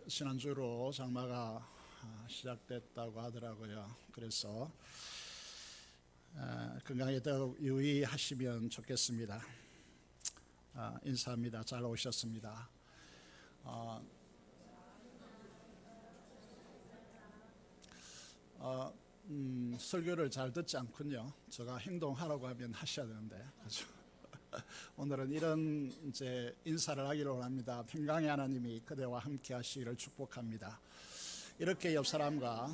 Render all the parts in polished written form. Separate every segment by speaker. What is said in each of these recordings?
Speaker 1: 지난주로 장마가 시작됐다고 하더라고요. 그래서 건강에 더욱 유의하시면 좋겠습니다. 인사합니다. 잘 오셨습니다. 설교를 잘 듣지 않군요. 제가 행동하라고 하면 하셔야 되는데, 그렇죠? 오늘은 이런 인사를 하기를 원합니다. 평강의 하나님이 그대와 함께 하시기를 축복합니다. 이렇게 옆 사람과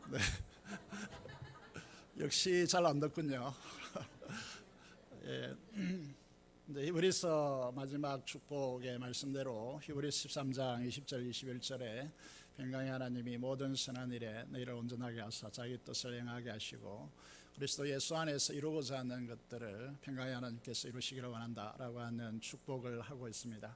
Speaker 1: 네. 역시 잘 안 듣군요. 예. 히브리서 마지막 축복의 말씀대로 히브리서 13장 20절 21절에 평강의 하나님이 모든 선한 일에 너희를 온전하게 하사 자기 뜻을 행하게 하시고 그리스도 예수 안에서 이루고자 하는 것들을 평강의 하나님께서 이루시기를 원한다라고 하는 축복을 하고 있습니다.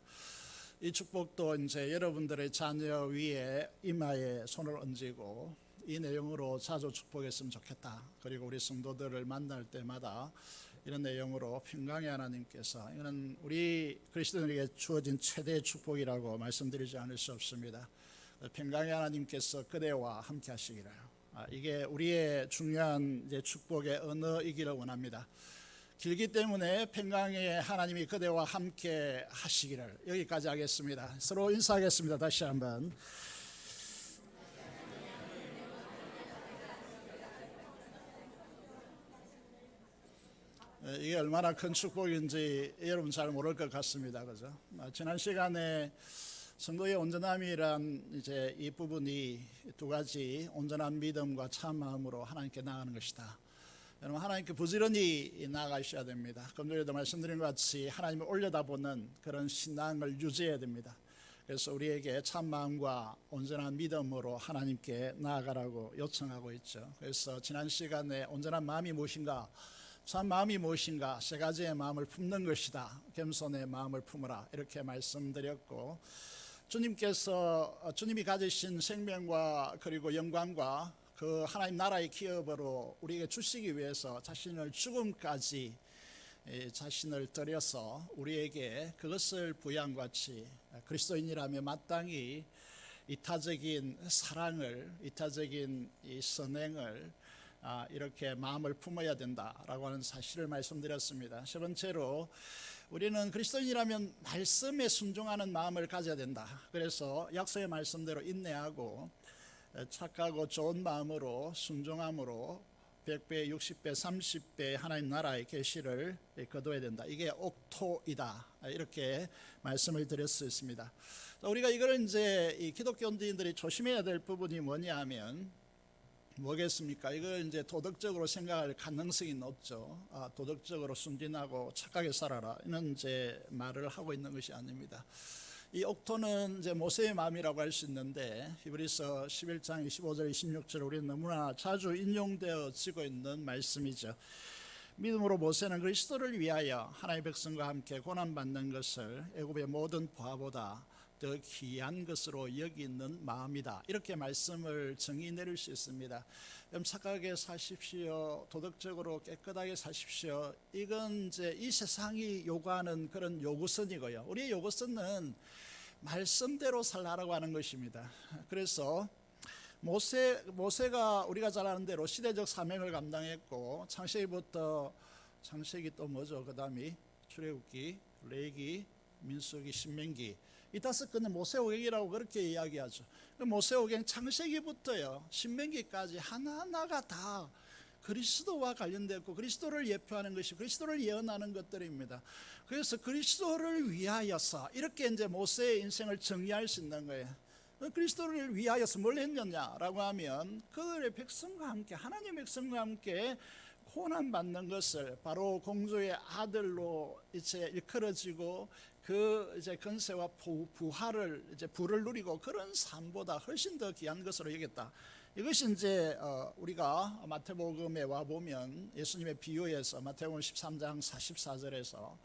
Speaker 1: 이 축복도 이제 여러분들의 자녀 위에 이마에 손을 얹고 이 내용으로 자주 축복했으면 좋겠다. 그리고 우리 성도들을 만날 때마다 이런 내용으로 평강의 하나님께서, 이거는 우리 그리스도인에게 주어진 최대의 축복이라고 말씀드리지 않을 수 없습니다. 평강의 하나님께서 그대와 함께 하시기를, 이게 우리의 중요한 축복의 언어이기를 원합니다. 길기 때문에 평강의 하나님이 그대와 함께 하시기를, 여기까지 하겠습니다. 서로 인사하겠습니다. 다시 한번. 이게 얼마나 큰 축복인지 여러분 잘 모를 것 같습니다. 그죠? 지난 시간에 성도의 온전함이란 이 부분이 두 가지, 온전한 믿음과 참 마음으로 하나님께 나아가는 것이다. 여러분, 하나님께 부지런히 나아가셔야 됩니다. 금요일에도 말씀드린 것 같이 하나님을 올려다보는 그런 신앙을 유지해야 됩니다. 그래서 우리에게 참 마음과 온전한 믿음으로 하나님께 나아가라고 요청하고 있죠. 그래서 지난 시간에 온전한 마음이 무엇인가, 참 마음이 무엇인가, 세 가지의 마음을 품는 것이다. 겸손의 마음을 품으라, 이렇게 말씀드렸고, 주님이 가지신 생명과 그리고 영광과 그 하나님 나라의 기업으로 우리에게 주시기 위해서 자신을 죽음까지 자신을 드려서 우리에게 그것을 부여한 같이 그리스도인이라면 마땅히 이타적인 사랑을, 이타적인 이 선행을 이렇게 마음을 품어야 된다라고 하는 사실을 말씀드렸습니다. 세 번째로, 우리는 그리스도인이라면 말씀에 순종하는 마음을 가져야 된다. 그래서 약속의 말씀대로 인내하고 착하고 좋은 마음으로 순종함으로 100배, 60배, 30배 하나님 나라의 계시를 거둬야 된다. 이게 옥토이다. 이렇게 말씀을 드릴 수 있습니다. 우리가 이걸 이 기독교인들이 조심해야 될 부분이 뭐냐 하면 뭐겠습니까? 이걸 도덕적으로 생각할 가능성이 높죠. 도덕적으로 순진하고 착하게 살아라, 이런 말을 하고 있는 것이 아닙니다. 이 옥토는 모세의 마음이라고 할 수 있는데, 히브리서 11장 25절 26절 우리는 너무나 자주 인용되어지고 있는 말씀이죠. 믿음으로 모세는 그리스도를 위하여 하나님의 백성과 함께 고난받는 것을 애굽의 모든 부하보다 더 귀한 것으로 여기는 마음이다, 이렇게 말씀을 정의 내릴 수 있습니다. 착하게 사십시오, 도덕적으로 깨끗하게 사십시오, 이건 이 세상이 요구하는 그런 요구선이고요. 우리의 요구선은 말씀대로 살라라고 하는 것입니다. 그래서 모세가 우리가 잘 아는 대로 시대적 사명을 감당했고, 창세기 또 뭐죠? 그 다음이 출애굽기, 레위기, 민수기, 신명기, 이 5건은 모세오경이라고 그렇게 이야기하죠. 모세오경 창세기부터요 신명기까지 하나하나가 다 그리스도와 관련되었고 그리스도를 예표하는 것이, 그리스도를 예언하는 것들입니다. 그래서 그리스도를 위하여서 이렇게 모세의 인생을 정의할 수 있는 거예요. 그리스도를 위하여서 뭘 했느냐라고 하면 그들의 백성과 함께, 하나님의 백성과 함께 고난받는 것을, 바로 공주의 아들로 일컬어지고 그 건세와 부활을 부를 누리고 그런 삶보다 훨씬 더 귀한 것으로 여겼다. 이것이 우리가 마태복음에 와 보면 예수님의 비유에서 마태복음 13장 44절에서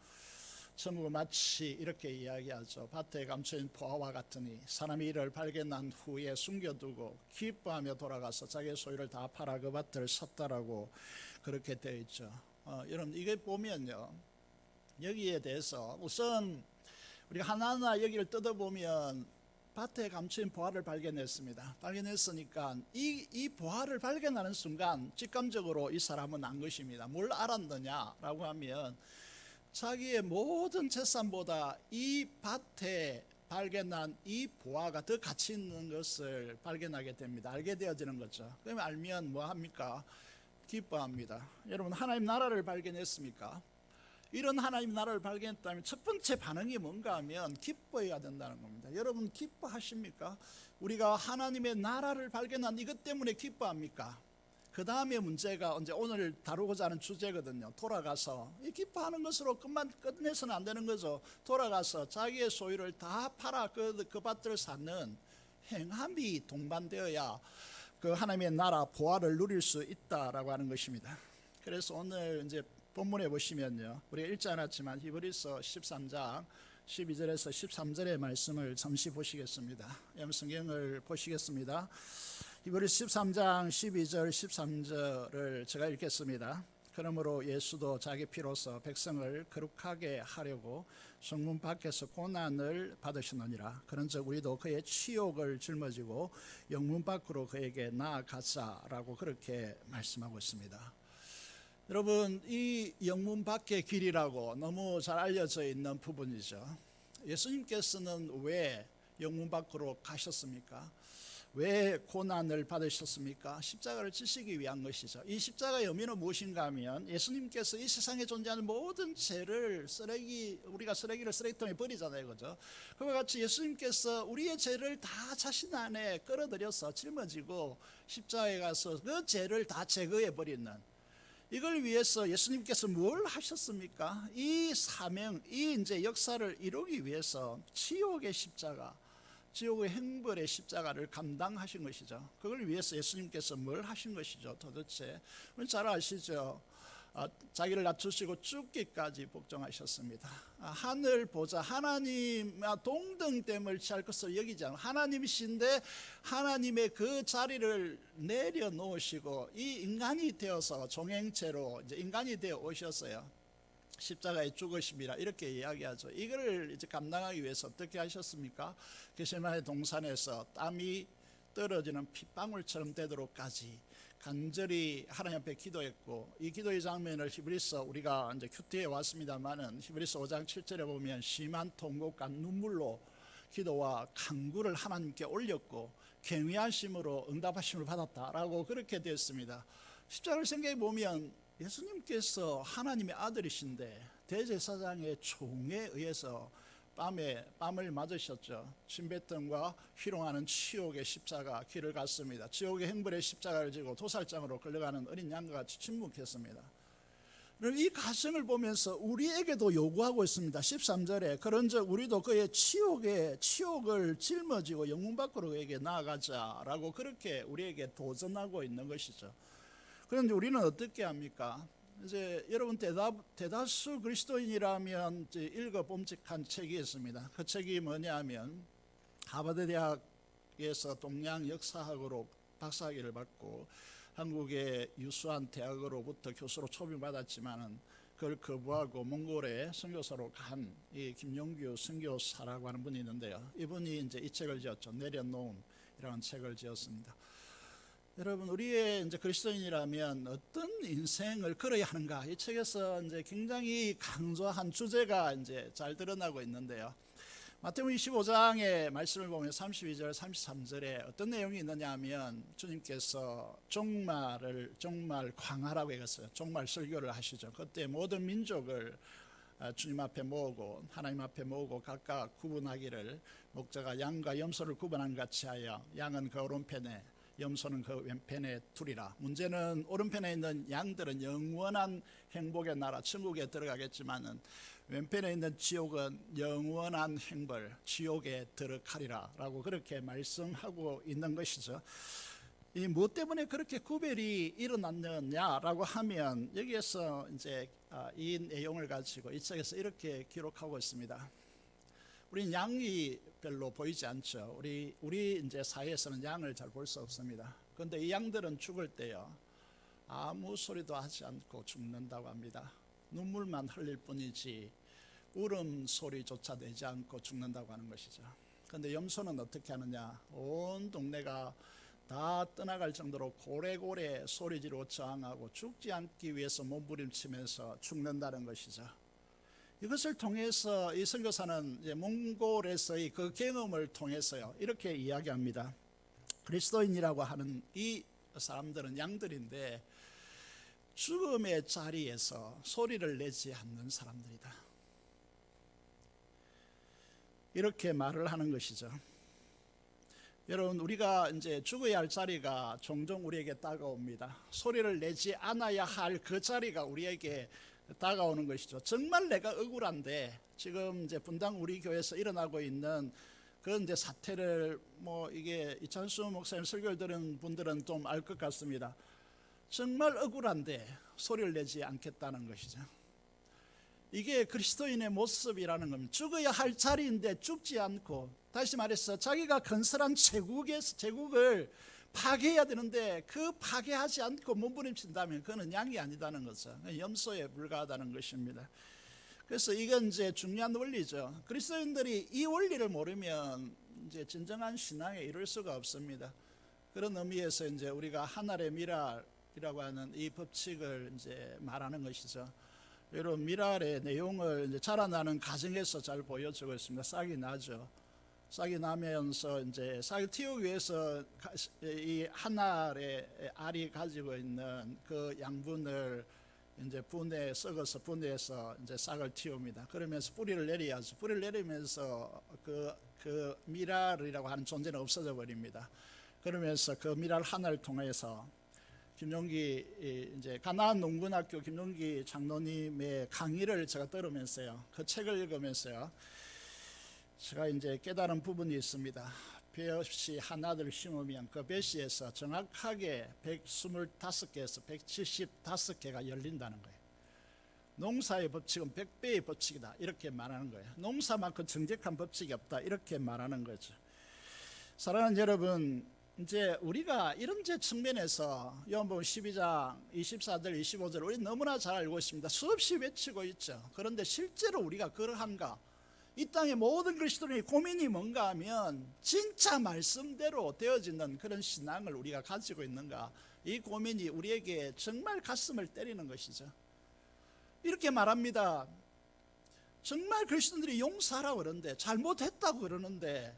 Speaker 1: 천국은 마치 이렇게 이야기하죠. 밭에 감춰진 포화와 같으니 사람이 이를 발견한 후에 숨겨두고 기뻐하며 돌아가서 자기의 소유를 다 팔아 그 밭을 샀다라고 그렇게 되어 있죠. 여러분, 이게 보면요, 여기에 대해서 우선 우리가 하나하나 여기를 뜯어보면 밭에 감추인 보화를 발견했습니다. 발견했으니까 이 보화를 발견하는 순간 직감적으로 이 사람은 안 것입니다. 뭘 알았느냐라고 하면 자기의 모든 재산보다 이 밭에 발견한 이 보화가 더 가치 있는 것을 발견하게 됩니다. 알게 되어지는 거죠. 그러면 알면 뭐 합니까? 기뻐합니다. 여러분, 하나님 나라를 발견했습니까? 이런 하나님 나라를 발견했다면 첫 번째 반응이 뭔가 하면 기뻐해야 된다는 겁니다. 여러분, 기뻐하십니까? 우리가 하나님의 나라를 발견한 이것 때문에 기뻐합니까? 그 다음에 문제가 이제 오늘 다루고자 하는 주제거든요. 돌아가서 이 기뻐하는 것으로 끝내서는 안 되는 거죠. 돌아가서 자기의 소유를 다 팔아 그 밭을 사는 행함이 동반되어야 그 하나님의 나라 보화를 누릴 수 있다라고 하는 것입니다. 그래서 오늘 이제 본문에 보시면요, 우리가 읽지 않았지만 히브리서 13장 12절에서 13절의 말씀을 잠시 보시겠습니다. 성경을 보시겠습니다. 히브리서 13장 12절 13절을 제가 읽겠습니다. 그러므로 예수도 자기 피로서 백성을 거룩하게 하려고 성문 밖에서 고난을 받으셨느니라. 그런즉 우리도 그의 치욕을 짊어지고 영문 밖으로 그에게 나아가자라고 그렇게 말씀하고 있습니다. 여러분, 이 영문 밖의 길이라고 너무 잘 알려져 있는 부분이죠. 예수님께서는 왜 영문 밖으로 가셨습니까? 왜 고난을 받으셨습니까? 십자가를 지시기 위한 것이죠. 이 십자가의 의미는 무엇인가 하면 예수님께서 이 세상에 존재하는 모든 죄를 우리가 쓰레기를 쓰레기통에 버리잖아요, 그죠? 그와 같이 예수님께서 우리의 죄를 다 자신 안에 끌어들여서 짊어지고 십자가에 가서 그 죄를 다 제거해 버리는, 이걸 위해서 예수님께서 뭘 하셨습니까? 이 사명, 이 이제 역사를 이루기 위해서 지옥의 십자가, 지옥의 형벌의 십자가를 감당하신 것이죠. 그걸 위해서 예수님께서 뭘 하신 것이죠? 도대체 잘 아시죠? 자기를 낮추시고 죽기까지 복종하셨습니다. 하늘 보좌, 하나님 동등됨을 취할 것을 여기지 않고 하나님이신데 하나님의 그 자리를 내려놓으시고 이 인간이 되어서 종행체로 이제 인간이 되어 오셨어요. 십자가에 죽으심이라 이렇게 이야기하죠. 이걸 이제 감당하기 위해서 어떻게 하셨습니까? 겟세마네 동산에서 땀이 떨어지는 핏방울처럼 되도록까지 간절히 하나님 앞에 기도했고, 이 기도의 장면을 히브리서 우리가 이제 큐티에 왔습니다만은 히브리서 5장 7절에 보면 심한 통곡과 눈물로 기도와 간구를 하나님께 올렸고 경외하심으로 응답하심을 받았다라고 그렇게 되었습니다. 십자가를 생각해 보면 예수님께서 하나님의 아들이신데 대제사장의 총에 의해서 뺨을 맞으셨죠. 침뱉음과 희롱하는 치욕의 십자가 길을 갔습니다. 지옥의 형벌의 십자가를 지고 도살장으로 끌려가는 어린 양과 같이 침묵했습니다. 이 가정을 보면서 우리에게도 요구하고 있습니다. 13절에 그런즉 우리도 그의 치욕을 짊어지고 영문 밖으로 그에게 나아가자라고 그렇게 우리에게 도전하고 있는 것이죠. 그런데 우리는 어떻게 합니까? 이제 여러분 대다수 그리스도인이라면 이제 읽어 봄직한 책이 있습니다. 그 책이 뭐냐면 하버드 대학에서 동양 역사학으로 박사학위를 받고 한국의 유수한 대학으로부터 교수로 초빙받았지만은 그걸 거부하고 몽골에 선교사로 간 이 김용규 선교사라고 하는 분이 있는데요. 이분이 이제 이 책을 지었죠. 내려놓음이라는 책을 지었습니다. 여러분, 우리의 이제 그리스도인이라면 어떤 인생을 걸어야 하는가? 이 책에서 이제 굉장히 강조한 주제가 이제 잘 드러나고 있는데요. 마태복음 25장의 말씀을 보면 32절, 33절에 어떤 내용이 있느냐 하면 주님께서 종말 광화라고 했어요. 종말 설교를 하시죠. 그때 모든 민족을 주님 앞에 모으고 하나님 앞에 모으고 각각 구분하기를 목자가 양과 염소를 구분한 같이 하여 양은 그 오른편에 염소는 그 왼편에 두리라. 문제는 오른편에 있는 양들은 영원한 행복의 나라 천국에 들어가겠지만은 왼편에 있는 지옥은 영원한 형벌 지옥에 들어가리라 라고 그렇게 말씀하고 있는 것이죠. 이 무엇 때문에 그렇게 구별이 일어났느냐라고 하면 여기에서 이제 이 내용을 가지고 이 책에서 이렇게 기록하고 있습니다. 우리는 양이 별로 보이지 않죠. 우리 이제 사회에서는 양을 잘 볼 수 없습니다. 그런데 이 양들은 죽을 때요, 아무 소리도 하지 않고 죽는다고 합니다. 눈물만 흘릴 뿐이지 울음소리조차 내지 않고 죽는다고 하는 것이죠. 그런데 염소는 어떻게 하느냐, 온 동네가 다 떠나갈 정도로 고래고래 소리 지르고 저항하고 죽지 않기 위해서 몸부림치면서 죽는다는 것이죠. 이것을 통해서 이 선교사는 몽골에서의 그 경험을 통해서요 이렇게 이야기합니다. 그리스도인이라고 하는 이 사람들은 양들인데 죽음의 자리에서 소리를 내지 않는 사람들이다, 이렇게 말을 하는 것이죠. 여러분, 우리가 이제 죽어야 할 자리가 종종 우리에게 다가옵니다. 소리를 내지 않아야 할 그 자리가 우리에게 다가오는 것이죠. 정말 내가 억울한데 지금 이제 분당 우리 교회에서 일어나고 있는 그 이제 사태를 이게 이찬수 목사님 설교를 들은 분들은 좀 알 것 같습니다. 정말 억울한데 소리를 내지 않겠다는 것이죠. 이게 그리스도인의 모습이라는 겁니다. 죽어야 할 자리인데 죽지 않고, 다시 말해서 자기가 건설한 제국을 파괴해야 되는데 그 파괴하지 않고 몸부림친다면 그는 양이 아니다는 거죠. 염소에 불과하다는 것입니다. 그래서 이건 이제 중요한 원리죠. 그리스도인들이 이 원리를 모르면 이제 진정한 신앙에 이룰 수가 없습니다. 그런 의미에서 이제 우리가 하늘의 미랄이라고 하는 이 법칙을 이제 말하는 것이죠. 여러분, 미랄의 내용을 이제 자라나는 과정에서 잘 보여주고 있습니다. 싹이 나죠. 싹이 나면서 이제 싹을 틔우기 위해서 이 하늘의 알이 가지고 있는 그 양분을 이제 썩어서 분해해서 이제 싹을 틔웁니다. 그러면서 뿌리를 내려야죠. 뿌리를 내리면서 그 미랄이라고 하는 존재는 없어져 버립니다. 그러면서 그 미랄 하나를 통해서 김용기 이제 가나안 농군학교 김용기 장로님의 강의를 제가 들으면서요, 그 책을 읽으면서요, 제가 이제 깨달은 부분이 있습니다. 벼씨 하나를 심으면 그 벼씨에서 정확하게 125개에서 175개가 열린다는 거예요. 농사의 법칙은 100배의 법칙이다, 이렇게 말하는 거예요. 농사만큼 정직한 법칙이 없다, 이렇게 말하는 거죠. 사랑하는 여러분, 이제 우리가 이런 측면에서 요한복음 12장 24절 25절 우리 너무나 잘 알고 있습니다. 수없이 외치고 있죠. 그런데 실제로 우리가 그러한가? 이 땅의 모든 그리스도인의 고민이 뭔가 하면 진짜 말씀대로 되어지는 그런 신앙을 우리가 가지고 있는가, 이 고민이 우리에게 정말 가슴을 때리는 것이죠. 이렇게 말합니다. 정말 그리스도인들이 용서하라고 그러는데, 잘못했다고 그러는데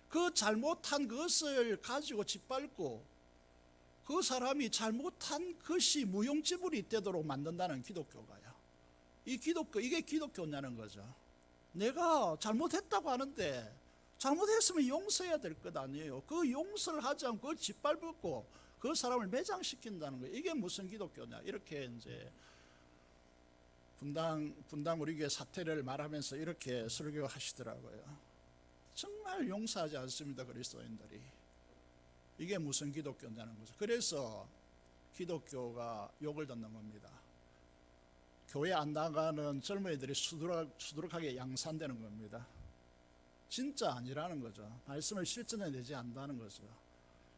Speaker 1: 그 잘못한 것을 가지고 짓밟고 그 사람이 잘못한 것이 무용지물이 되도록 만든다는 기독교가요. 이게 기독교냐는 거죠. 내가 잘못했다고 하는데 잘못했으면 용서해야 될 것 아니에요. 그 용서를 하지 않고 그걸 짓밟고 그 사람을 매장시킨다는 거예요. 이게 무슨 기독교냐, 이렇게 이제 분당 우리 교회 사태를 말하면서 이렇게 설교하시더라고요. 정말 용서하지 않습니다, 그리스도인들이. 이게 무슨 기독교냐는 거죠. 그래서 기독교가 욕을 듣는 겁니다. 교회 안 나가는 젊은이들이 수두룩하게 양산되는 겁니다. 진짜 아니라는 거죠. 말씀을 실천해내지 않는다는 거죠.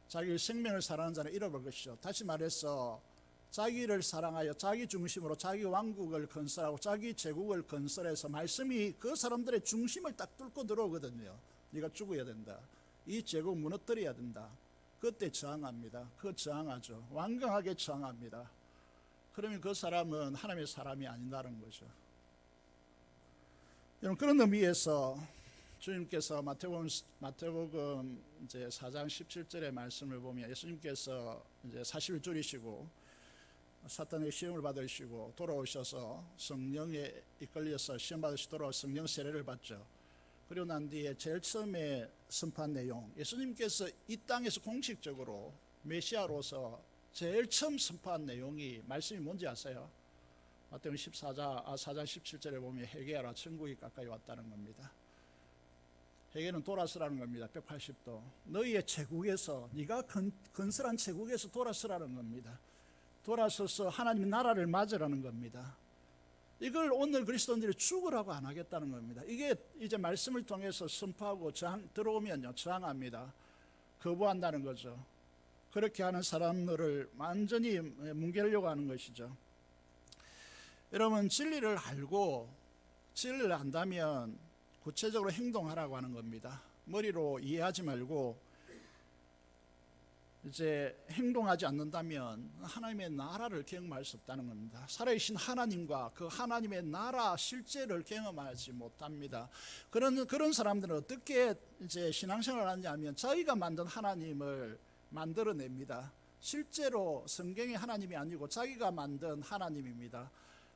Speaker 1: 자기 생명을 사랑하는 자는 잃어버릴 것이죠. 다시 말해서 자기를 사랑하여 자기 중심으로 자기 왕국을 건설하고 자기 제국을 건설해서 말씀이 그 사람들의 중심을 딱 뚫고 들어오거든요. 네가 죽어야 된다, 이 제국 무너뜨려야 된다. 그때 저항합니다. 저항하죠. 완강하게 저항합니다. 그러면 그 사람은 하나님의 사람이 아니라는 거죠. 여러분, 그런 의미에서 주님께서 마태복음 이제 4장 17절의 말씀을 보면 예수님께서 이제 40일 줄이시고 사탄의 시험을 받으시고 돌아오셔서 성령에 이끌려서 시험 받으시 돌아와 성령 세례를 받죠. 그리고 난 뒤에 제일 처음에 선포한 내용, 예수님께서 이 땅에서 공식적으로 메시아로서 제일 처음 선포한 내용이 말씀이 뭔지 아세요? 마태복음 4장 17절에 보면 회개하라, 천국이 가까이 왔다는 겁니다. 회개는 돌아서라는 겁니다. 180도. 너희의 제국에서, 네가 건설한 제국에서 돌아서라는 겁니다. 돌아서서 하나님의 나라를 맞으라는 겁니다. 이걸 오늘 그리스도인들이 죽으라고 안 하겠다는 겁니다. 이게 이제 말씀을 통해서 선포하고 들어오면요, 저항합니다. 거부한다는 거죠. 그렇게 하는 사람들을 완전히 뭉개려고 하는 것이죠. 여러분, 진리를 알고 진리를 안다면 구체적으로 행동하라고 하는 겁니다. 머리로 이해하지 말고 이제 행동하지 않는다면 하나님의 나라를 경험할 수 없다는 겁니다. 살아계신 하나님과 그 하나님의 나라 실제를 경험하지 못합니다. 그런 사람들은 어떻게 이제 신앙생활을 하냐면 자기가 만든 하나님을 만들어냅니다. 실제로 성경의 하나님이 아니고 자기가 만든 하나님입니다.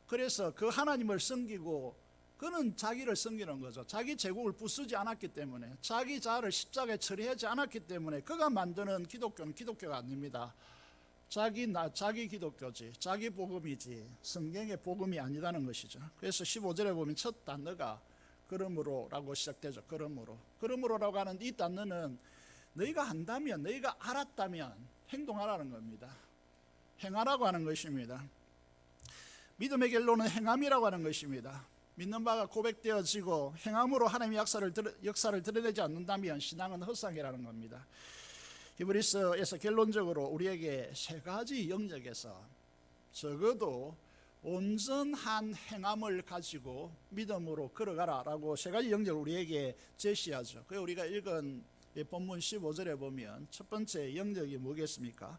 Speaker 1: 그래서 그 하나님을 섬기고 그는 자기를 섬기는 거죠. 자기 제국을 부수지 않았기 때문에, 자기 자아를 십자가에 처리하지 않았기 때문에 그가 만드는 기독교는 기독교가 아닙니다. 자기 기독교지, 자기 복음이지 성경의 복음이 아니다는 것이죠. 그래서 15절에 보면 첫 단어가 그러므로라고 시작되죠. 그러므로라고 하는 이 단어는 너희가 한다면, 너희가 알았다면 행동하라는 겁니다. 행하라고 하는 것입니다. 믿음의 결론은 행함이라고 하는 것입니다. 믿는 바가 고백되어지고 행함으로 하나님의 역사를 드러내지 않는다면 신앙은 헛상이라는 겁니다. 히브리서에서 결론적으로 우리에게 세 가지 영역에서 적어도 온전한 행함을 가지고 믿음으로 걸어가라라고 세 가지 영역을 우리에게 제시하죠. 그 우리가 읽은 본문 15절에 보면 첫 번째 영역이 뭐겠습니까?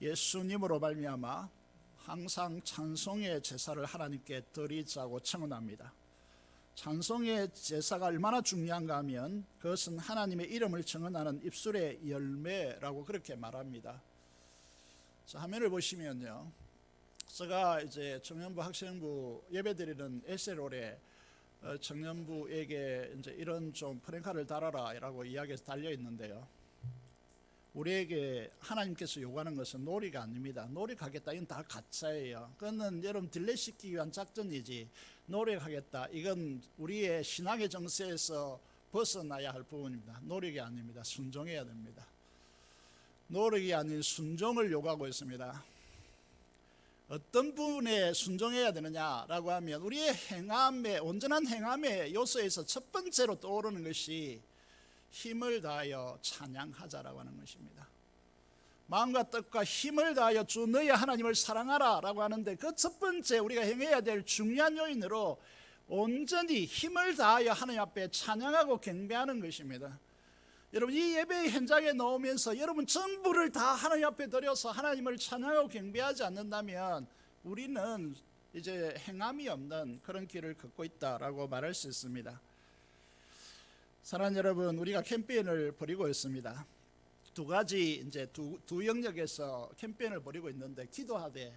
Speaker 1: 예수님으로 말미암아 항상 찬송의 제사를 하나님께 드리자고 청원합니다. 찬송의 제사가 얼마나 중요한가 하면 그것은 하나님의 이름을 청언하는 입술의 열매라고 그렇게 말합니다. 자, 화면을 보시면요, 제가 이제 청년부 학생부 예배드리는 에세롤에 청년부에게 이제 이런 좀 프랭카를 달아라라고 이야기해서 달려 있는데요. 우리에게 하나님께서 요구하는 것은 놀이가 아닙니다. 놀이하겠다 이건 다 가짜예요. 그거는 여러분 딜레시키기 위한 작전이지, 놀이하겠다 이건 우리의 신앙의 정세에서 벗어나야 할 부분입니다. 놀이가 아닙니다. 순종해야 됩니다. 노력이 아닌 순종을 요구하고 있습니다. 어떤 부분에 순종해야 되느냐라고 하면 우리의 행함의, 온전한 행함의 요소에서 첫 번째로 떠오르는 것이 힘을 다하여 찬양하자라고 하는 것입니다. 마음과 뜻과 힘을 다하여 주 너희 하나님을 사랑하라 라고 하는데 그 첫 번째 우리가 행해야 될 중요한 요인으로 온전히 힘을 다하여 하나님 앞에 찬양하고 경배하는 것입니다. 여러분, 이 예배의 현장에 나오면서 여러분 전부를 다 하나님 앞에 드려서 하나님을 찬양하고 경배하지 않는다면 우리는 이제 행함이 없는 그런 길을 걷고 있다라고 말할 수 있습니다. 사랑하는 여러분, 우리가 캠페인을 벌이고 있습니다. 두 가지 이제 두 영역에서 캠페인을 벌이고 있는데, 기도하되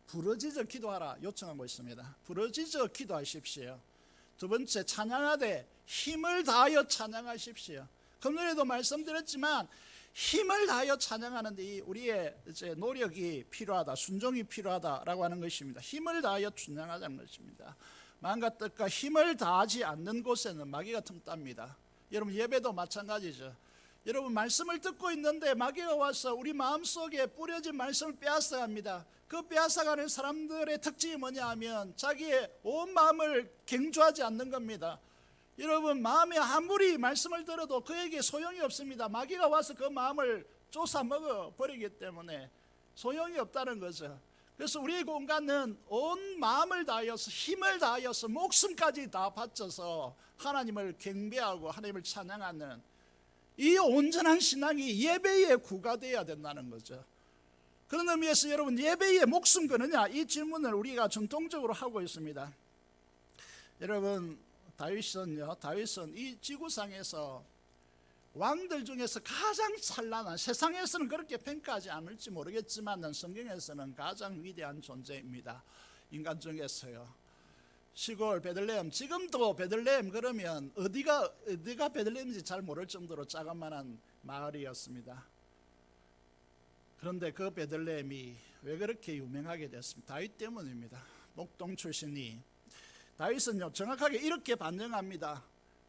Speaker 1: 부르짖어 기도하라 요청하고 있습니다. 부르짖어 기도하십시오. 두 번째, 찬양하되 힘을 다하여 찬양하십시오. 금년에도 말씀드렸지만 힘을 다하여 찬양하는데 우리의 이제 노력이 필요하다, 순종이 필요하다라고 하는 것입니다. 힘을 다하여 찬양하자는 것입니다. 마음과 뜻과 힘을 다하지 않는 곳에는 마귀가 틈답니다. 여러분, 예배도 마찬가지죠. 여러분, 말씀을 듣고 있는데 마귀가 와서 우리 마음속에 뿌려진 말씀을 빼앗아갑니다. 그 빼앗아가는 사람들의 특징이 뭐냐 하면 자기의 온 마음을 경주하지 않는 겁니다. 여러분, 마음에 아무리 말씀을 들어도 그에게 소용이 없습니다. 마귀가 와서 그 마음을 쫓아 먹어버리기 때문에 소용이 없다는 거죠. 그래서 우리의 공간은 온 마음을 다하여서 힘을 다하여서 목숨까지 다 바쳐서 하나님을 경배하고 하나님을 찬양하는 이 온전한 신앙이 예배의 구가 되어야 된다는 거죠. 그런 의미에서 여러분, 예배에 목숨 거느냐, 이 질문을 우리가 전통적으로 하고 있습니다. 여러분, 다윗은 이 지구상에서 왕들 중에서 가장 찬란한, 세상에서는 그렇게 평가하지 않을지 모르겠지만 성경에서는 가장 위대한 존재입니다. 인간 중에서요. 시골 베들레헴, 지금도 베들레헴 그러면 어디가 베들레헴인지 잘 모를 정도로 작은만한 마을이었습니다. 그런데 그 베들레헴이 왜 그렇게 유명하게 됐습니까? 다윗 때문입니다. 목동 출신이. 다윗은요, 정확하게 이렇게 반영합니다.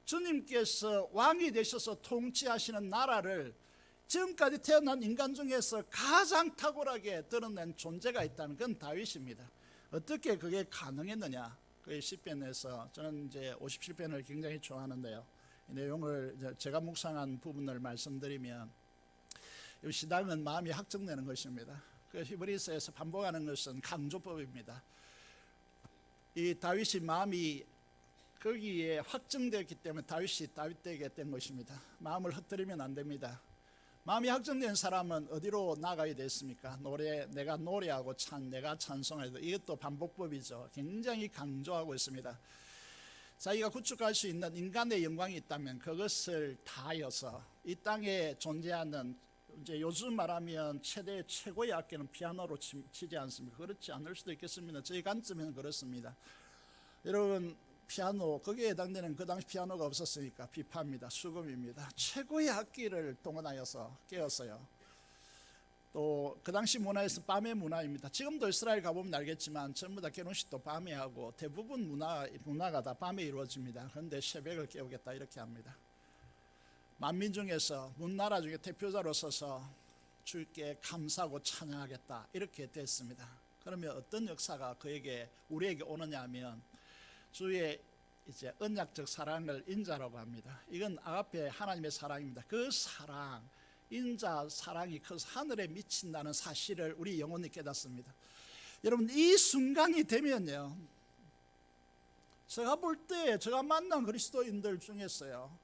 Speaker 1: 주님께서 왕이 되셔서 통치하시는 나라를 지금까지 태어난 인간 중에서 가장 탁월하게 드러낸 존재가 있다는 건 다윗입니다. 어떻게 그게 가능했느냐? 그 시편에서, 저는 이제 57편을 굉장히 좋아하는데요, 이 내용을 제가 묵상한 부분을 말씀드리면, 이 신앙은 마음이 확정되는 것입니다. 그 히브리서에서 반복하는 것은 강조법입니다. 이 다윗의 마음이 거기에 확정되었기 때문에 다윗이 다윗되게 된 것입니다. 마음을 흩뜨리면 안 됩니다. 마음이 확정된 사람은 어디로 나가야 됐습니까? 내가 노래하고 내가 찬송하고, 이것도 반복법이죠. 굉장히 강조하고 있습니다. 자기가 구축할 수 있는 인간의 영광이 있다면 그것을 다하여서 이 땅에 존재하는, 이제 요즘 말하면 최고의 악기는 피아노로 치지 않습니까? 그렇지 않을 수도 있겠습니다. 저희 관점에는 그렇습니다. 여러분, 피아노, 거기에 해당되는, 그 당시 피아노가 없었으니까 비파입니다. 수금입니다. 최고의 악기를 동원하여서 깨웠어요. 또 그 당시 문화에서 밤의 문화입니다. 지금도 이스라엘 가보면 알겠지만 전부 다 결혼식도 밤에 하고 대부분 문화가 다 밤에 이루어집니다. 그런데 새벽을 깨우겠다 이렇게 합니다. 만민 중에서 문나라 중에 대표자로 서서 주께 감사하고 찬양하겠다 이렇게 됐습니다. 그러면 어떤 역사가 우리에게 오느냐 하면 주의 이제 언약적 사랑을 인자라고 합니다. 이건 아가페 하나님의 사랑입니다. 그 사랑, 인자 사랑이 커서 하늘에 미친다는 사실을 우리 영혼이 깨닫습니다. 여러분, 이 순간이 되면요, 제가 볼 때 제가 만난 그리스도인들 중에서요,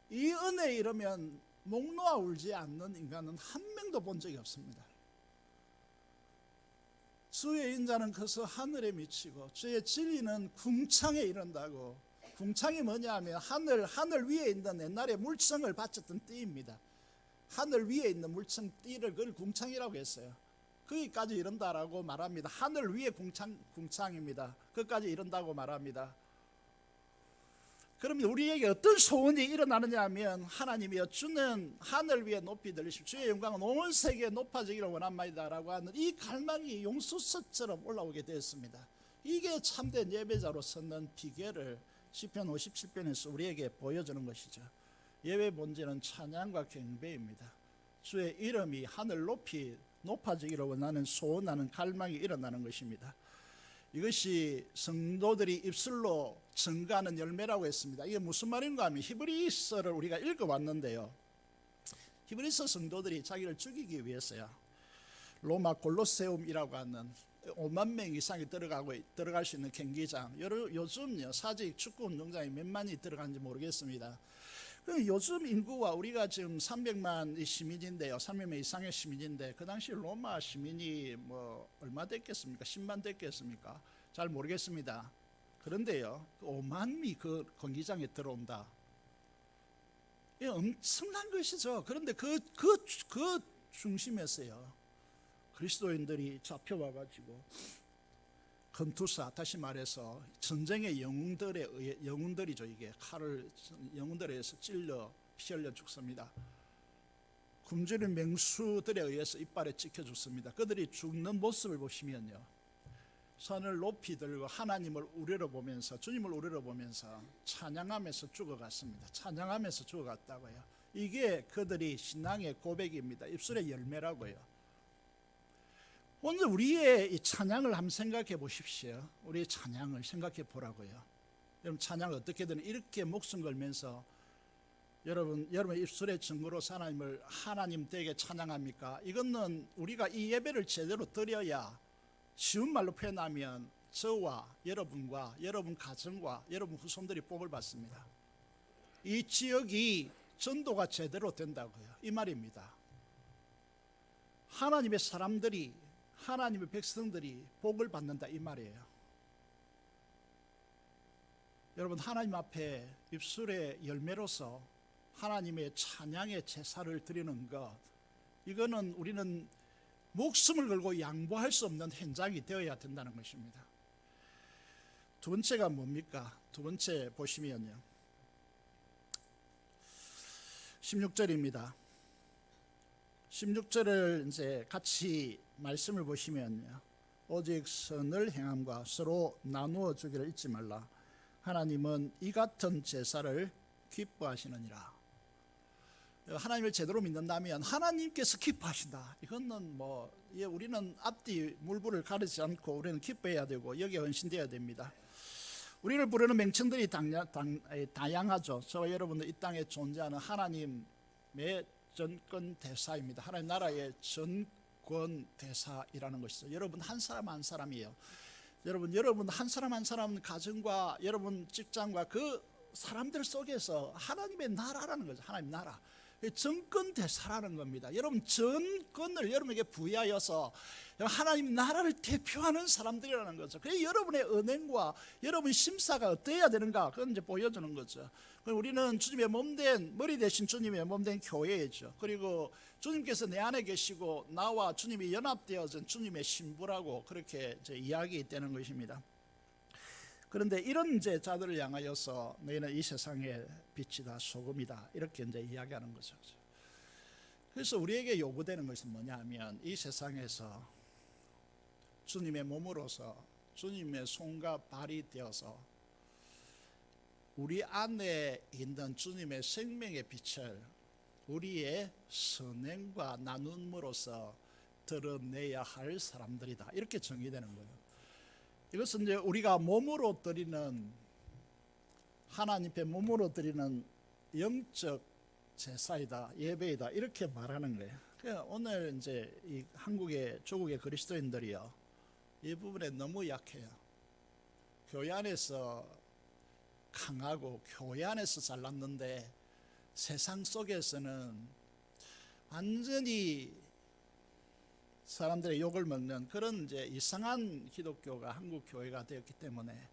Speaker 1: 이 은혜에 이르면 목 놓아 울지 않는 인간은 한 명도 본 적이 없습니다. 주의 인자는 커서 하늘에 미치고 주의 진리는 궁창에 이른다고. 궁창이 뭐냐 하면 하늘 위에 있는 옛날에 물청을 바쳤던 띠입니다. 하늘 위에 있는 물청 띠를 그걸 궁창이라고 했어요. 거기까지 이른다라고 말합니다. 하늘 위에 궁창입니다. 거기까지 이른다고 말합니다. 그러면 우리에게 어떤 소원이 일어나느냐 하면, 하나님이여 주는 하늘 위에 높이 들리시고 주의 영광은 온 세계에 높아지기를 원합니다 라고 하는 이 갈망이 용수석처럼 올라오게 되었습니다. 이게 참된 예배자로 서는 비결을 시편 57편에서 우리에게 보여주는 것이죠. 예배 본질은 찬양과 경배입니다. 주의 이름이 하늘 높이 높아지기를 원하는 소원하는 갈망이 일어나는 것입니다. 이것이 성도들이 입술로 증가하는 열매라고 했습니다. 이게 무슨 말인가 하면 히브리서를 우리가 읽어왔는데요, 히브리서 성도들이 자기를 죽이기 위해서요, 로마 골로세움이라고 하는 5만 명 이상이 들어갈 수 있는 경기장, 요즘요 사직 축구 운동장이 몇만이 들어가는지 모르겠습니다. 요즘 인구와 우리가 지금 300만 시민인데요, 300만 이상의 시민인데, 그 당시 로마 시민이 뭐 얼마 됐겠습니까? 10만 됐겠습니까? 잘 모르겠습니다. 그런데요, 5만이 그 경기장에 들어온다. 이게 엄청난 것이죠. 그런데 그 중심에서요, 그리스도인들이 잡혀와가지고 건투사, 다시 말해서 전쟁의 영웅들이죠. 이게 칼을 영웅들에 의해서 찔러 피 흘려 죽습니다. 굶주린 맹수들에 의해서 이빨에 찍혀 죽습니다. 그들이 죽는 모습을 보시면요, 손을 높이 들고 하나님을 우러러보면서, 주님을 우러러보면서 찬양하면서 죽어갔습니다. 찬양하면서 죽어갔다고요. 이게 그들이 신앙의 고백입니다. 입술의 열매라고요. 오늘 우리의 이 찬양을 한번 생각해 보십시오. 우리의 찬양을 생각해 보라고요. 여러분, 찬양을 어떻게든 이렇게 목숨 걸면서 여러분 입술의 증거로서 하나님 되게 찬양합니까? 이거는 우리가 이 예배를 제대로 드려야, 쉬운 말로 표현하면 저와 여러분과 여러분 가정과 여러분 후손들이 복을 받습니다. 이 지역이 전도가 제대로 된다고요, 이 말입니다. 하나님의 사람들이, 하나님의 백성들이 복을 받는다, 이 말이에요. 여러분, 하나님 앞에 입술의 열매로서 하나님의 찬양의 제사를 드리는 것, 이거는 우리는 목숨을 걸고 양보할 수 없는 현장이 되어야 된다는 것입니다. 두 번째가 뭡니까? 두 번째 보시면요, 16절입니다. 16절을 이제 같이 말씀을 보시면요, 오직 선을 행함과 서로 나누어 주기를 잊지 말라. 하나님은 이 같은 제사를 기뻐하시느니라. 하나님을 제대로 믿는다면 하나님께서 기뻐하신다. 이거는 우리는 앞뒤 물불을 가리지 않고 우리는 기뻐해야 되고 여기에 헌신되어야 됩니다. 우리를 부르는 명칭들이 다양하죠. 저와 여러분들 이 땅에 존재하는 하나님의 전권 대사입니다. 하나님 나라의 전권 대사이라는 것이죠. 여러분 한 사람 한 사람이에요. 여러분 한 사람 한 사람 가정과 여러분 직장과 그 사람들 속에서 하나님의 나라라는 거죠. 하나님 나라, 정권 대사라는 겁니다. 여러분 정권을 여러분에게 부여하여서 하나님 나라를 대표하는 사람들이라는 거죠. 그래서 여러분의 은행과 여러분 심사가 어떠해야 되는가, 그건 이제 보여주는 거죠. 우리는 주님의 몸된, 머리 대신 주님의 몸된 교회이죠. 그리고 주님께서 내 안에 계시고 나와 주님이 연합되어진 주님의 신부라고 그렇게 이제 이야기되는 것입니다. 그런데 이런 이제 자들을 향하여서 너희는 이 세상의 빛이다, 소금이다, 이렇게 이제 이야기하는 거죠. 그래서 우리에게 요구되는 것은 뭐냐면, 이 세상에서 주님의 몸으로서 주님의 손과 발이 되어서 우리 안에 있는 주님의 생명의 빛을 우리의 선행과 나눔으로써 드러내야 할 사람들이다, 이렇게 정의되는 거예요. 이것은 이제 우리가 몸으로 드리는, 하나님 앞에 몸으로 드리는 영적 제사이다, 예배이다, 이렇게 말하는 거예요. 그러니까 오늘 이제 이 한국의 조국의 그리스도인들이요, 이 부분에 너무 약해요. 교회 안에서 강하고 교회 안에서 잘났는데 세상 속에서는 완전히 사람들의 욕을 먹는 그런 이제 이상한 기독교가 한국 교회가 되었기 때문에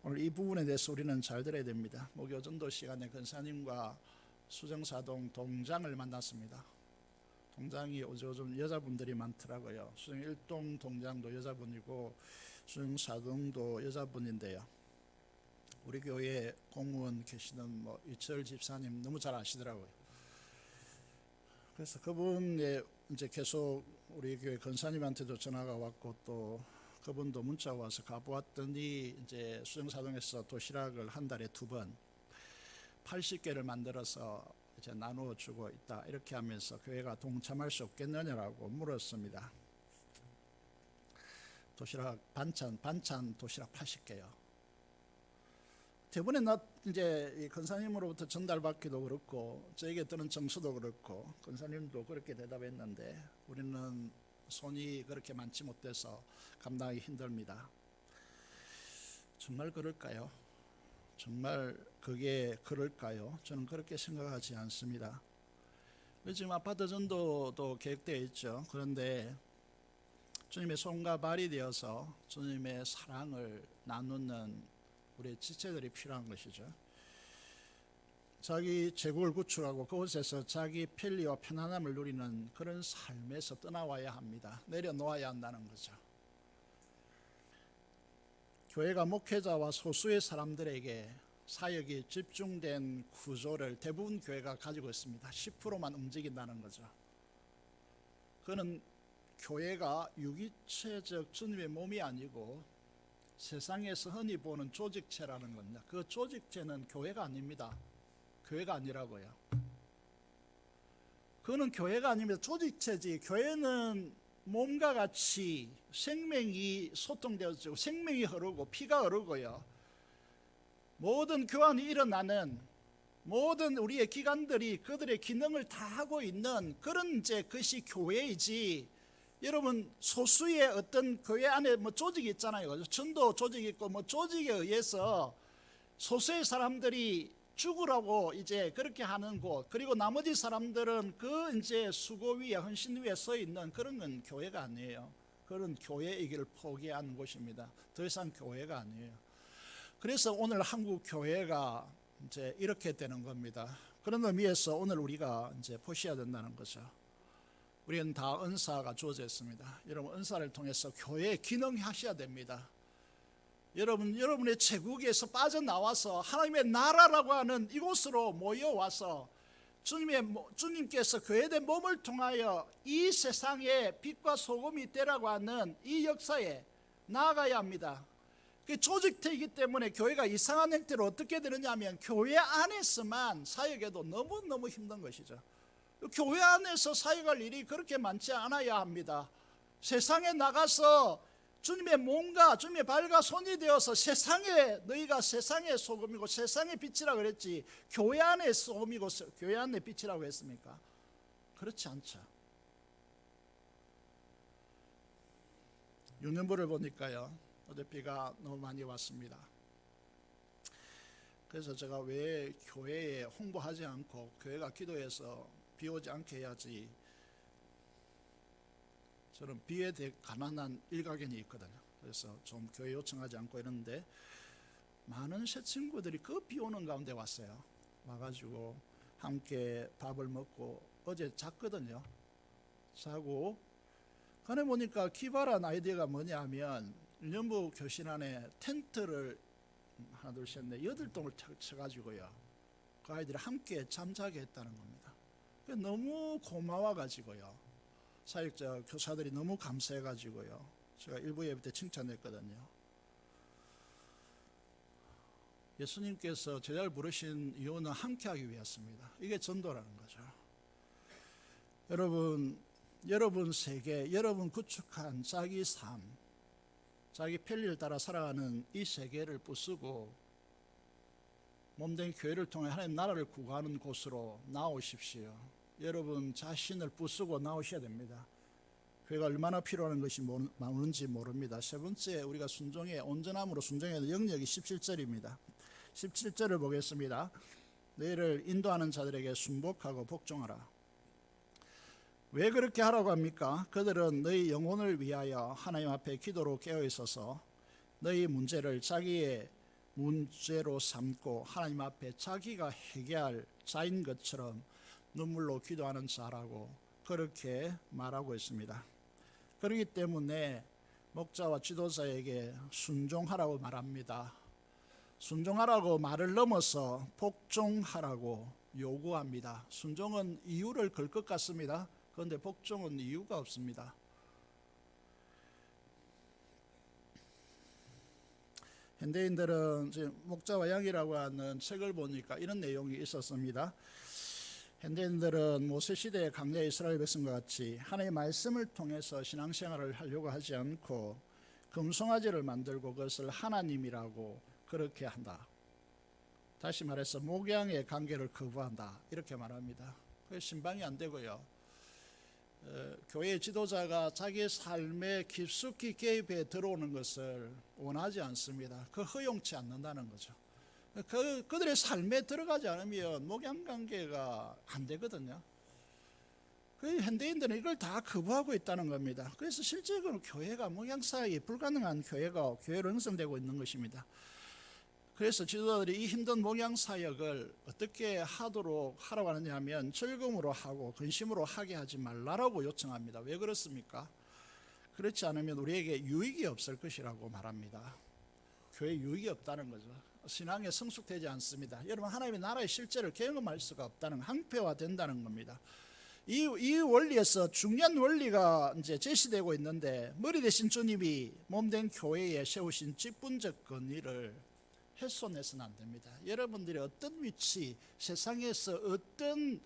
Speaker 1: 오늘 이 부분에 대해서 우리는 잘 들어야 됩니다. 목요전도 시간에 근사님과 수정사동 동장을 만났습니다. 동장이 요즘 여자분들이 많더라고요. 수정 1동 동장도 여자분이고 수정 4동도 여자분인데요. 우리 교회 공무원 계시는 이철 집사님 너무 잘 아시더라고요. 그래서 그분이 이제 계속 우리 교회 권사님한테도 전화가 왔고, 또 그분도 문자가 와서 가보았더니 이제 수정사동에서 도시락을 한 달에 2번 80개를 만들어서 이제 나누어 주고 있다, 이렇게 하면서 교회가 동참할 수 없겠느냐라고 물었습니다. 도시락 반찬 도시락 80개요. 대부분에 나 이제 이 권사님으로부터 전달받기도 그렇고 저에게 뜨는 정수도 그렇고 권사님도 그렇게 대답했는데 우리는 손이 그렇게 많지 못해서 감당하기 힘듭니다. 정말 그럴까요? 정말 그게 그럴까요? 저는 그렇게 생각하지 않습니다. 지금 아파트 전도도 계획되어 있죠. 그런데 주님의 손과 발이 되어서 주님의 사랑을 나누는 우리의 지체들이 필요한 것이죠. 자기 제국을 구축하고 그곳에서 자기 편리와 편안함을 누리는 그런 삶에서 떠나와야 합니다. 내려놓아야 한다는 거죠. 교회가 목회자와 소수의 사람들에게 사역이 집중된 구조를 대부분 교회가 가지고 있습니다. 10%만 움직인다는 거죠. 그거는 교회가 유기체적 주님의 몸이 아니고 세상에서 흔히 보는 조직체라는 겁니다. 그 조직체는 교회가 아닙니다. 교회가 아니라고요. 그거는 교회가 아닙니다. 조직체지. 교회는 몸과 같이 생명이 소통되어지고 생명이 흐르고 피가 흐르고요, 모든 교환이 일어나는 모든 우리의 기관들이 그들의 기능을 다 하고 있는 그런 이제 것이 교회이지, 여러분 소수의 어떤 교회 안에 조직이 있잖아요. 전도 조직이 있고 조직에 의해서 소수의 사람들이 죽으라고 이제 그렇게 하는 곳, 그리고 나머지 사람들은 그 이제 수고 위에 헌신 위에 서 있는 그런 건 교회가 아니에요. 그런 교회이기를 포기하는 곳입니다. 더 이상 교회가 아니에요. 그래서 오늘 한국 교회가 이제 이렇게 되는 겁니다. 그런 의미에서 오늘 우리가 이제 보셔야 된다는 거죠. 우리는 다 은사가 주어져 있습니다. 여러분 은사를 통해서 교회에 기능하셔야 됩니다. 여러분의 제국에서 빠져나와서 하나님의 나라라고 하는 이곳으로 모여와서 주님께서 교회된 몸을 통하여 이 세상에 빛과 소금이 되라고 하는 이 역사에 나아가야 합니다. 그 조직체이기 때문에 교회가 이상한 형태로 어떻게 되느냐 하면 교회 안에서만 사역해도 너무너무 힘든 것이죠. 교회 안에서 사역할 일이 그렇게 많지 않아야 합니다. 세상에 나가서 주님의 몸과 주님의 발과 손이 되어서 세상에, 너희가 세상의 소금이고 세상의 빛이라고 그랬지 교회 안에 소금이고 교회 안에 빛이라고 했습니까? 그렇지 않죠. 유년부를 보니까요, 어제 비가 너무 많이 왔습니다. 그래서 제가 왜 교회에 홍보하지 않고 교회가 기도해서 비 오지 않게 해야지, 저는 비에 대해 가난한 일가견이 있거든요. 그래서 좀 교회 요청하지 않고 이러는데, 많은 새 친구들이 그 비 오는 가운데 왔어요. 와가지고 함께 밥을 먹고 어제 잤거든요. 자고 간에 보니까 기발한 아이디어가 뭐냐 하면, 일년부 교실 안에 텐트를 하나 둘 셋 넷 8동을 쳐가지고요, 그 아이들이 함께 잠자게 했다는 겁니다. 너무 고마워가지고요, 사역자 교사들이 너무 감사해가지고요, 제가 일부 예배 때 칭찬했거든요. 예수님께서 제자를 부르신 이유는 함께하기 위해서입니다. 이게 전도라는 거죠. 여러분 세계, 여러분 구축한 자기 삶, 자기 편리를 따라 살아가는 이 세계를 부수고 몸된 교회를 통해 하나님 나라를 구하는 곳으로 나오십시오. 여러분 자신을 부수고 나오셔야 됩니다. 교회가 얼마나 필요한 것이 많은지 모릅니다. 세 번째, 우리가 순종의 온전함으로 순종의 영역이 17절입니다. 17절을 보겠습니다. 너희를 인도하는 자들에게 순복하고 복종하라. 왜 그렇게 하라고 합니까? 그들은 너희 영혼을 위하여 하나님 앞에 기도로 깨어 있어서 너희 문제를 자기의 문제로 삼고 하나님 앞에 자기가 해결할 자인 것처럼 눈물로 기도하는 자라고 그렇게 말하고 있습니다. 그렇기 때문에 목자와 지도자에게 순종하라고 말합니다. 순종하라고 말을 넘어서 복종하라고 요구합니다. 순종은 이유를 걸 것 같습니다. 그런데 복종은 이유가 없습니다. 현대인들은 지금 목자와 양이라고 하는 책을 보니까 이런 내용이 있었습니다. 현대인들은 모세시대의 강대 이스라엘 백성과 같이 하나님의 말씀을 통해서 신앙생활을 하려고 하지 않고 금송아지를 만들고 그것을 하나님이라고 그렇게 한다. 다시 말해서 목양의 관계를 거부한다, 이렇게 말합니다. 그게 신방이 안 되고요, 교회의 지도자가 자기의 삶에 깊숙이 개입해 들어오는 것을 원하지 않습니다. 그 허용치 않는다는 거죠. 그들의 삶에 들어가지 않으면 목양관계가 안 되거든요. 현대인들은 이걸 다 거부하고 있다는 겁니다. 그래서 실제로 교회가 목양사역이 불가능한 교회가 교회로 형성되고 있는 것입니다. 그래서 지도자들이 이 힘든 목양사역을 어떻게 하라고 하느냐 하면, 즐거움으로 하고 근심으로 하게 하지 말라라고 요청합니다. 왜 그렇습니까? 그렇지 않으면 우리에게 유익이 없을 것이라고 말합니다. 교회에 유익이 없다는 거죠. 신앙에 성숙되지 않습니다. 여러분, 하나님의 나라의 실제를 경험할 수가 없다는, 항폐화된다는 겁니다. 이 원리에서 중요한 원리가 이제 제시되고 있는데, 머리 대신 주님이 몸된 교회에 세우신 직분적 권위를 훼손해서는 안 됩니다. 여러분들이 어떤 위치, 세상에서 어떤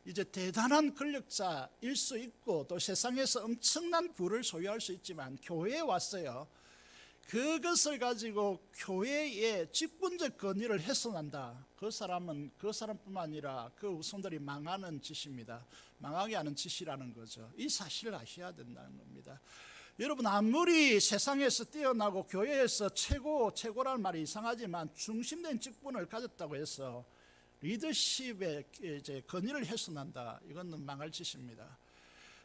Speaker 1: 이제 대단한 권력자일 수 있고 또 세상에서 엄청난 부를 소유할 수 있지만, 교회에 왔어요. 그것을 가지고 교회의 직분적 권위를 훼손한다. 그 사람뿐만 아니라 그 후손들이 망하는 짓입니다. 망하게 하는 짓이라는 거죠. 이 사실을 아셔야 된다는 겁니다. 여러분, 아무리 세상에서 뛰어나고 교회에서 최고라는 말이 이상하지만, 중심된 직분을 가졌다고 해서 리더십의 이제 권위를 훼손한다, 이건 망할 짓입니다.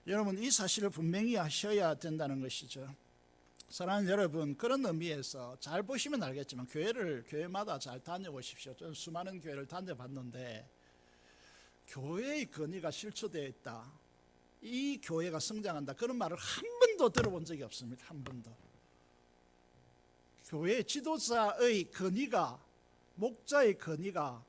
Speaker 1: 여러분, 이 사실을 분명히 아셔야 된다는 것이죠. 사랑하는 여러분, 그런 의미에서 잘 보시면 알겠지만 교회마다 잘 다녀보십시오. 저는 수많은 교회를 다녀봤는데, 교회의 권위가 실추되어 있다, 이 교회가 성장한다, 그런 말을 한 번도 들어본 적이 없습니다. 한 번도. 교회 지도자의 권위가, 목자의 권위가,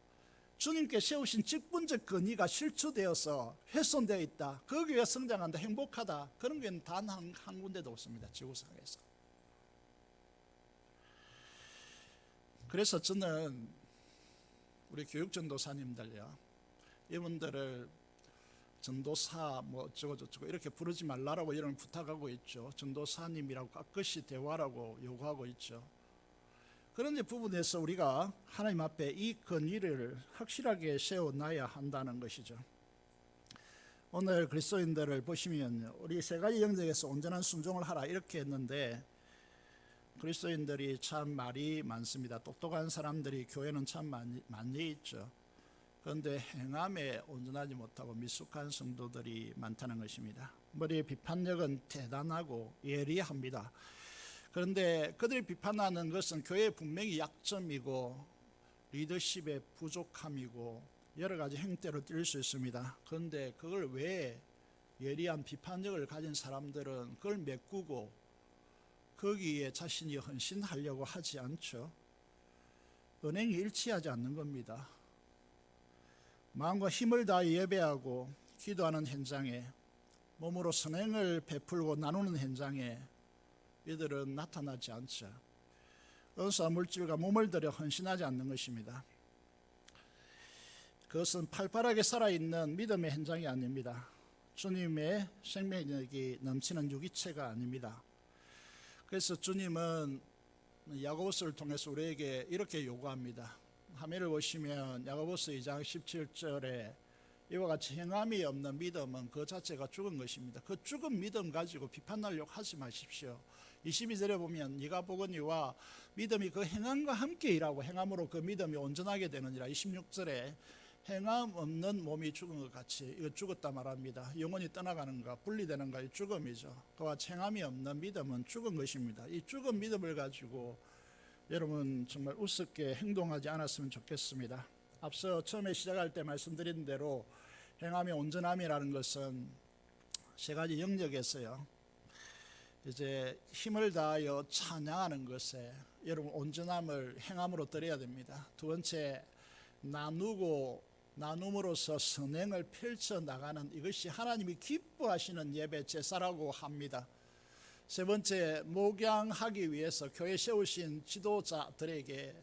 Speaker 1: 주님께 세우신 직분적 권위가 실추되어서 훼손되어 있다, 그 교회가 성장한다, 행복하다, 그런 교회는 단 한 군데도 없습니다, 지구상에서. 그래서 저는 우리 교육전도사님들요, 이분들을 전도사 뭐 어쩌고저쩌고 이렇게 부르지 말라라고 이런 부탁하고 있죠. 전도사님이라고 깍듯이 대화라고 요구하고 있죠. 그런 부분에서 우리가 하나님 앞에 이 권위를 확실하게 세워놔야 한다는 것이죠. 오늘 그리스도인들을 보시면 우리 세 가지 영역에서 온전한 순종을 하라 이렇게 했는데, 그리스도인들이 참 말이 많습니다. 똑똑한 사람들이 교회는 참 많이 있죠. 그런데 행함에 온전하지 못하고 미숙한 성도들이 많다는 것입니다. 머리의 비판력은 대단하고 예리합니다. 그런데 그들이 비판하는 것은 교회의 분명히 약점이고 리더십의 부족함이고 여러 가지 행태로 뛸 수 있습니다. 그런데 그걸 왜 예리한 비판력을 가진 사람들은 그걸 메꾸고 거기에 자신이 헌신하려고 하지 않죠. 은행이 일치하지 않는 겁니다. 마음과 힘을 다해 예배하고 기도하는 현장에, 몸으로 선행을 베풀고 나누는 현장에 이들은 나타나지 않죠. 은수와 물질과 몸을 들여 헌신하지 않는 것입니다. 그것은 팔팔하게 살아있는 믿음의 현장이 아닙니다. 주님의 생명력이 넘치는 유기체가 아닙니다. 그래서 주님은 야고보서를 통해서 우리에게 이렇게 요구합니다. 화면을 보시면 야고보서 2장 17절에 이와 같이 행함이 없는 믿음은 그 자체가 죽은 것입니다. 그 죽은 믿음 가지고 비판하려고 하지 마십시오. 22절에 보면 네가 보거니와 믿음이 그 행함과 함께 일하고 행함으로 그 믿음이 온전하게 되느니라. 26절에 행함 없는 몸이 죽은 것 같이, 이거 죽었다 말합니다. 영혼이 떠나가는가 분리되는가 이 죽음이죠. 그와 행함이 없는 믿음은 죽은 것입니다. 이 죽은 믿음을 가지고 여러분 정말 우습게 행동하지 않았으면 좋겠습니다. 앞서 처음에 시작할 때 말씀드린 대로 행함의 온전함이라는 것은 세 가지 영역에서요, 이제 힘을 다하여 찬양하는 것에 여러분 온전함을 행함으로 드려야 됩니다. 두 번째, 나눔으로써 선행을 펼쳐나가는 이것이 하나님이 기뻐하시는 예배 제사라고 합니다. 세 번째, 목양하기 위해서 교회 세우신 지도자들에게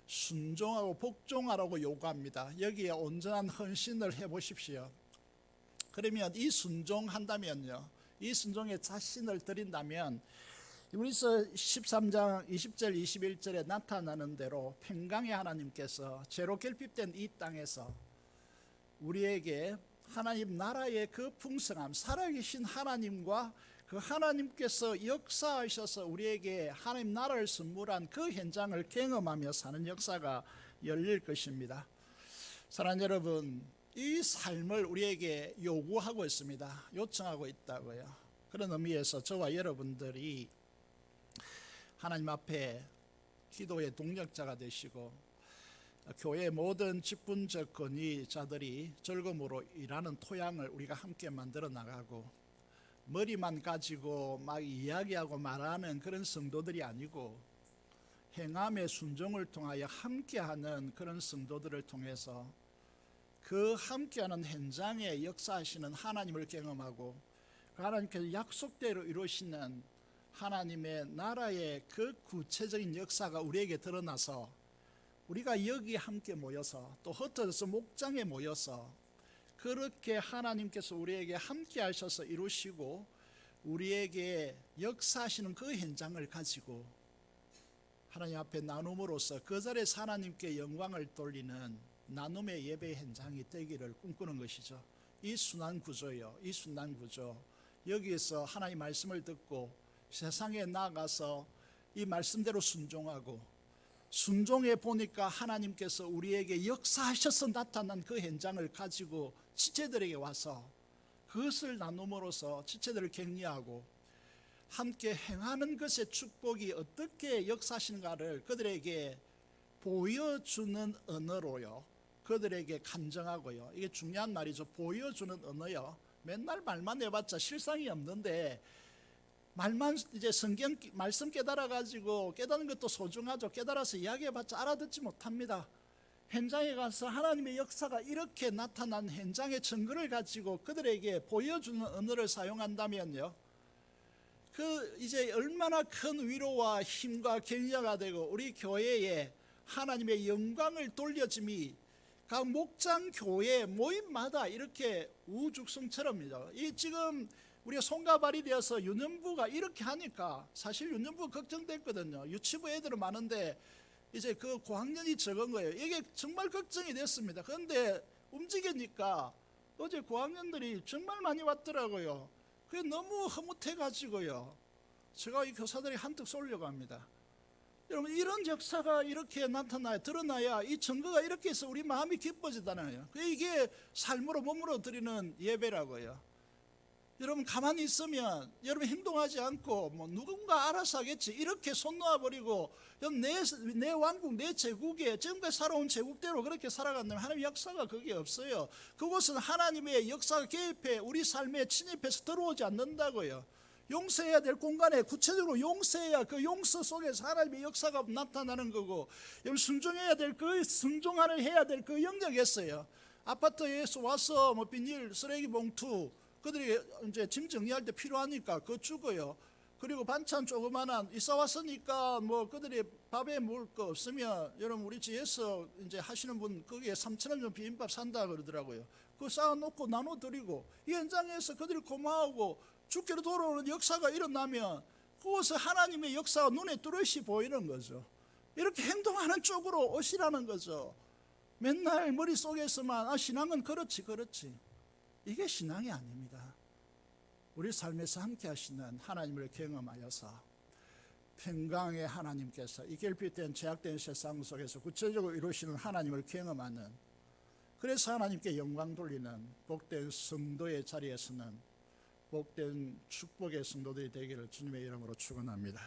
Speaker 1: 순종하고 복종하라고 요구합니다. 여기에 온전한 헌신을 해보십시오. 그러면 이 순종한다면요, 이 순종에 자신을 드린다면 히브리서 13장 20절 21절에 나타나는 대로 평강의 하나님께서 죄로 결핍된 이 땅에서 우리에게 하나님 나라의 그 풍성함, 살아계신 하나님과 그 하나님께서 역사하셔서 우리에게 하나님 나라를 선물한 그 현장을 경험하며 사는 역사가 열릴 것입니다. 사랑하는 여러분, 이 삶을 우리에게 요구하고 있습니다. 요청하고 있다고요. 그런 의미에서 저와 여러분들이 하나님 앞에 기도의 동력자가 되시고 교회의 모든 직분적 권위자들이 즐거움으로 일하는 토양을 우리가 함께 만들어 나가고, 머리만 가지고 막 이야기하고 말하는 그런 성도들이 아니고 행함의 순종을 통하여 함께하는 그런 성도들을 통해서 그 함께하는 현장에 역사하시는 하나님을 경험하고 그 하나님께서 약속대로 이루시는 하나님의 나라의 그 구체적인 역사가 우리에게 드러나서 우리가 여기 함께 모여서 또 흩어져서 목장에 모여서 그렇게 하나님께서 우리에게 함께 하셔서 이루시고 우리에게 역사하시는 그 현장을 가지고 하나님 앞에 나눔으로써 그 자리에서 하나님께 영광을 돌리는 나눔의 예배 현장이 되기를 꿈꾸는 것이죠. 이 순환 구조요, 이 순환 구조. 여기에서 하나님 말씀을 듣고 세상에 나가서 이 말씀대로 순종하고, 순종해 보니까 하나님께서 우리에게 역사하셔서 나타난 그 현장을 가지고 지체들에게 와서 그것을 나눔으로써 지체들을 격려하고 함께 행하는 것의 축복이 어떻게 역사하시는가를 그들에게 보여주는 언어로요, 그들에게 간증하고요. 이게 중요한 말이죠. 보여주는 언어요. 맨날 말만 해봤자 실상이 없는데 말만 이제 성경 말씀 깨달아 가지고 깨닫는 것도 소중하죠. 깨달아서 이야기해봤자 알아듣지 못합니다. 현장에 가서 하나님의 역사가 이렇게 나타난 현장의 증거를 가지고 그들에게 보여주는 언어를 사용한다면요, 그 이제 얼마나 큰 위로와 힘과 격려가 되고 우리 교회에 하나님의 영광을 돌려짐이 각 목장 교회 모임마다 이렇게 우죽성처럼이죠. 이 지금 우리가 손과 발이 되어서 유년부가 이렇게 하니까 사실 유년부 걱정됐거든요. 유치부 애들은 많은데 이제 그 고학년이 적은 거예요. 이게 정말 걱정이 됐습니다. 그런데 움직이니까 어제 고학년들이 정말 많이 왔더라고요. 그게 너무 흐뭇해가지고요. 제가 이 교사들이 한턱 쏠려고 합니다. 여러분, 이런 역사가 이렇게 나타나야, 드러나야 이 증거가 이렇게 해서 우리 마음이 기뻐지잖아요. 이게 삶으로 몸으로 드리는 예배라고요. 여러분, 가만히 있으면 여러분 행동하지 않고 뭐 누군가 알아서 하겠지 이렇게 손 놓아버리고 내 왕국 내 제국에 지금까지 살아온 제국대로 그렇게 살아간다면 하나님의 역사가 거기에 없어요. 그곳은 하나님의 역사가 개입해 우리 삶에 침입해서 들어오지 않는다고요. 용서해야 될 공간에 구체적으로 용서해야 그 용서 속에서 하나님의 역사가 나타나는 거고, 여러분 순종해야 될 그 순종을 해야 될 그 영역이었어요. 아파트에서 와서 뭐 비닐 쓰레기 봉투 그들이 이제 짐 정리할 때 필요하니까 그거 주고요. 그리고 반찬 조그만한 이사 왔으니까 뭐 그들이 밥에 먹을 거 없으면 여러분 우리 집에서 이제 하시는 분 거기에 3,000원 좀 비빔밥 산다 그러더라고요. 그거 쌓아놓고 나눠드리고 이 현장에서 그들이 고마워하고 주께로 돌아오는 역사가 일어나면 그것은 하나님의 역사가 눈에 뚜렷이 보이는 거죠. 이렇게 행동하는 쪽으로 오시라는 거죠. 맨날 머릿속에서만 신앙은 그렇지 이게 신앙이 아닙니다. 우리 삶에서 함께 하시는 하나님을 경험하여서 평강의 하나님께서 이 결핍된 제약된 세상 속에서 구체적으로 이루시는 하나님을 경험하는, 그래서 하나님께 영광 돌리는 복된 성도의 자리에서는 복된 축복의 성도들이 되기를 주님의 이름으로 축원합니다.